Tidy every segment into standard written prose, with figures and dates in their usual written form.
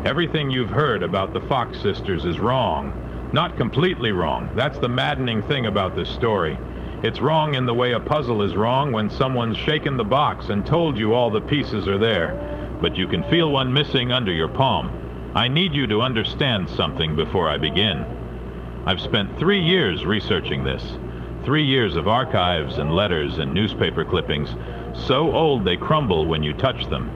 Everything you've heard about the Fox sisters is wrong. Not completely wrong. That's the maddening thing about this story. It's wrong in the way a puzzle is wrong when someone's shaken the box and told you all the pieces are there, but you can feel one missing under your palm. I need you to understand something before I begin. I've spent 3 years researching this. 3 years of archives and letters and newspaper clippings, so old they crumble when you touch them.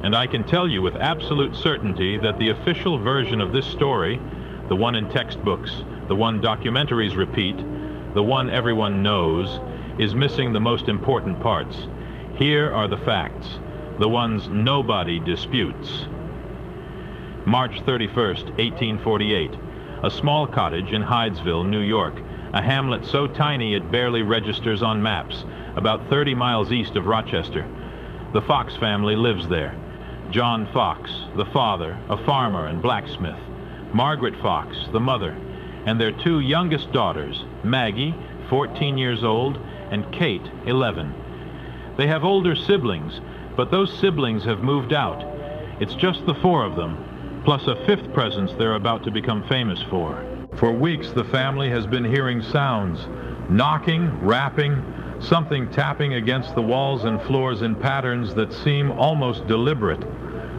And I can tell you with absolute certainty that the official version of this story, the one in textbooks, the one documentaries repeat, the one everyone knows, is missing the most important parts. Here are the facts, the ones nobody disputes. March 31st, 1848. A small cottage in Hydesville, New York, a hamlet so tiny it barely registers on maps, about 30 miles east of Rochester. The Fox family lives there. John Fox, the father, a farmer and blacksmith. Margaret Fox, the mother, and their 2 youngest daughters, Maggie, 14 years old, and Kate, 11. They have older siblings, but those siblings have moved out. It's just the 4 of them, plus a 5th presence they're about to become famous for. For weeks, the family has been hearing sounds, knocking, rapping, something tapping against the walls and floors in patterns that seem almost deliberate.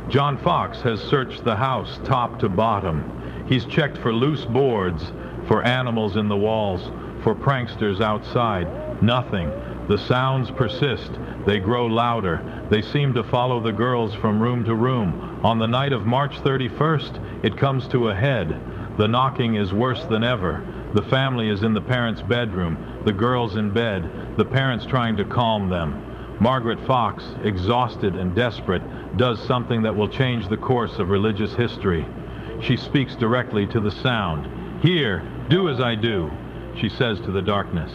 John Fox has searched the house top to bottom. He's checked for loose boards, for animals in the walls, for pranksters outside. Nothing. The sounds persist. They grow louder. They seem to follow the girls from room to room. On the night of March 31st, it comes to a head. The knocking is worse than ever. The family is in the parents' bedroom, the girls in bed, the parents trying to calm them. Margaret Fox, exhausted and desperate, does something that will change the course of religious history. She speaks directly to the sound. "Here, do as I do," she says to the darkness.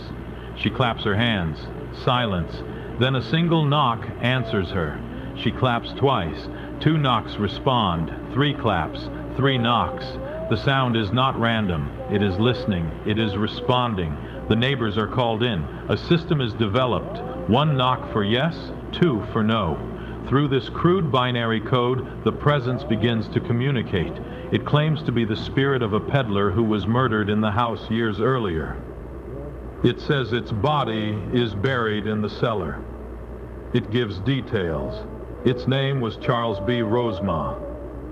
She claps her hands. Silence. Then a single knock answers her. She claps twice. 2 knocks respond. 3 claps. 3 knocks. The sound is not random. It is listening. It is responding. The neighbors are called in. A system is developed. 1 knock for yes, 2 for no. Through this crude binary code, the presence begins to communicate. It claims to be the spirit of a peddler who was murdered in the house years earlier. It says its body is buried in the cellar. It gives details. Its name was Charles B. Rosema.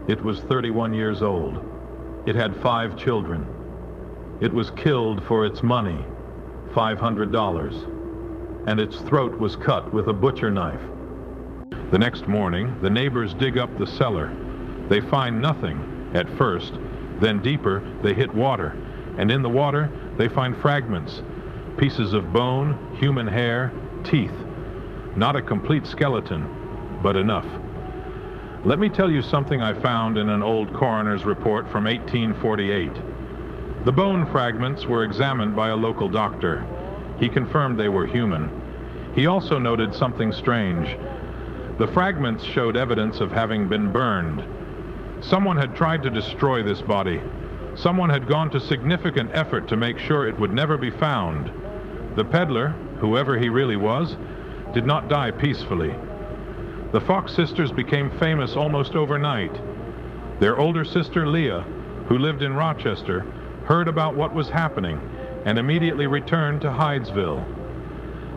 It was 31 years old. It had 5 children. It was killed for its money, $500, and its throat was cut with a butcher knife. The next morning, the neighbors dig up the cellar. They find nothing at first. Then deeper, they hit water, and in the water, they find fragments, pieces of bone, human hair, teeth. Not a complete skeleton, but enough. Let me tell you something I found in an old coroner's report from 1848. The bone fragments were examined by a local doctor. He confirmed they were human. He also noted something strange. The fragments showed evidence of having been burned. Someone had tried to destroy this body. Someone had gone to significant effort to make sure it would never be found. The peddler, whoever he really was, did not die peacefully. The Fox sisters became famous almost overnight. Their older sister, Leah, who lived in Rochester, heard about what was happening and immediately returned to Hydesville.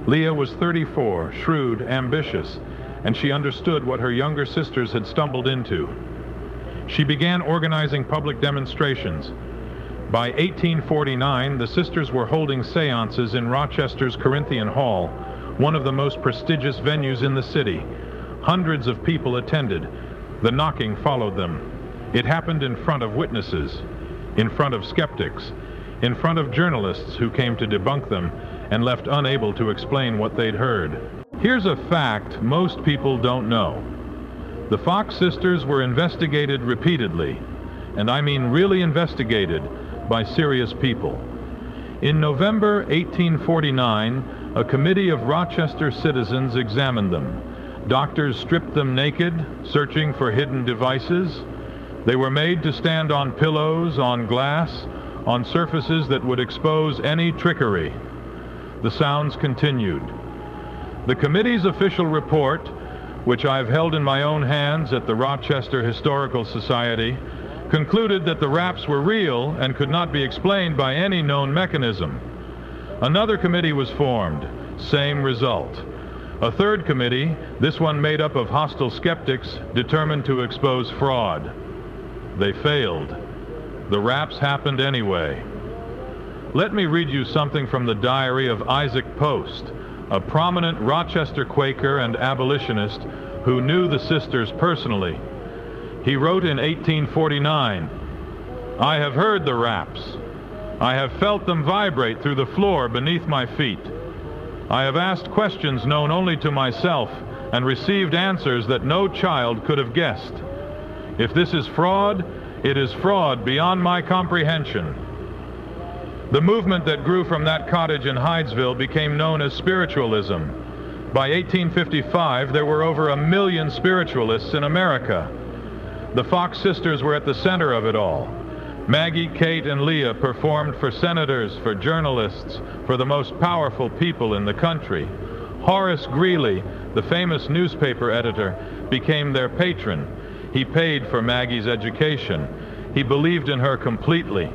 Leah was 34, shrewd, ambitious, and she understood what her younger sisters had stumbled into. She began organizing public demonstrations. By 1849, the sisters were holding seances in Rochester's Corinthian Hall, one of the most prestigious venues in the city. Hundreds of people attended. The knocking followed them. It happened in front of witnesses, in front of skeptics, in front of journalists who came to debunk them and left unable to explain what they'd heard. Here's a fact most people don't know. The Fox sisters were investigated repeatedly, and I mean really investigated, by serious people. In November 1849, a committee of Rochester citizens examined them. Doctors stripped them naked, searching for hidden devices. They were made to stand on pillows, on glass, on surfaces that would expose any trickery. The sounds continued. The committee's official report which I've held in my own hands at the Rochester Historical Society, concluded that the raps were real and could not be explained by any known mechanism. Another committee was formed, same result. A third committee, this one made up of hostile skeptics, determined to expose fraud. They failed. The raps happened anyway. Let me read you something from the diary of Isaac Post, a prominent Rochester Quaker and abolitionist who knew the sisters personally. He wrote in 1849, "I have heard the raps. I have felt them vibrate through the floor beneath my feet. I have asked questions known only to myself and received answers that no child could have guessed. If this is fraud, it is fraud beyond my comprehension." The movement that grew from that cottage in Hydesville became known as Spiritualism. By 1855, there were over 1 million spiritualists in America. The Fox sisters were at the center of it all. Maggie, Kate, and Leah performed for senators, for journalists, for the most powerful people in the country. Horace Greeley, the famous newspaper editor, became their patron. He paid for Maggie's education. He believed in her completely,